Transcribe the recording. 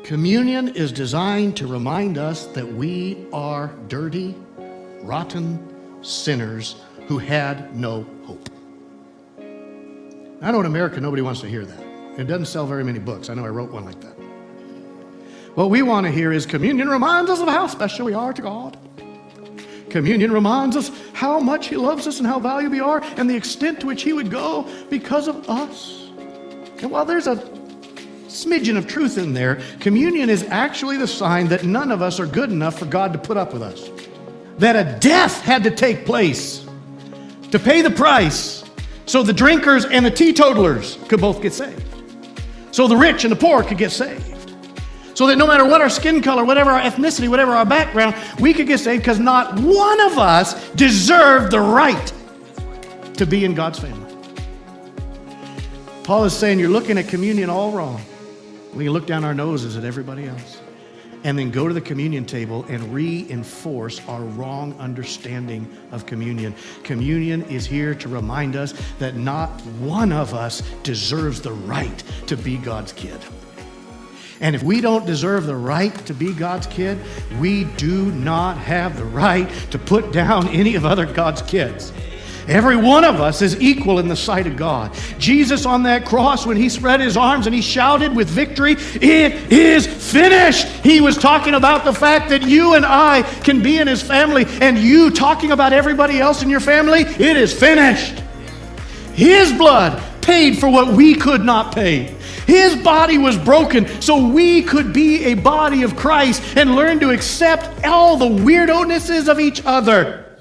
Communion is designed to remind us that we are dirty, rotten sinners who had no hope. I know in America nobody wants to hear that. It doesn't sell very many books. I know I wrote one like that. What we want to hear is communion reminds us of how special we are to God. Communion reminds us how much He loves us and how valuable we are and the extent to which He would go because of us. And while there's a smidgen of truth in there, communion is actually the sign that none of us are good enough for God to put up with us. That a death had to take place to pay the price so the drinkers and the teetotalers could both get saved. So the rich and the poor could get saved. So that no matter what our skin color, whatever our ethnicity, whatever our background, we could get saved because not one of us deserved the right to be in God's family. Paul is saying you're looking at communion all wrong. We can look down our noses at everybody else and then go to the communion table and reinforce our wrong understanding of communion. Communion is here to remind us that not one of us deserves the right to be God's kid. And if we don't deserve the right to be God's kid, we do not have the right to put down any of other God's kids. Every one of us is equal in the sight of God. Jesus on that cross, when He spread His arms and He shouted with victory, "It is finished." He was talking about the fact that you and I can be in His family, and you talking about everybody else in your family, it is finished. His blood paid for what we could not pay. His body was broken so we could be a body of Christ and learn to accept all the weirdonesses of each other.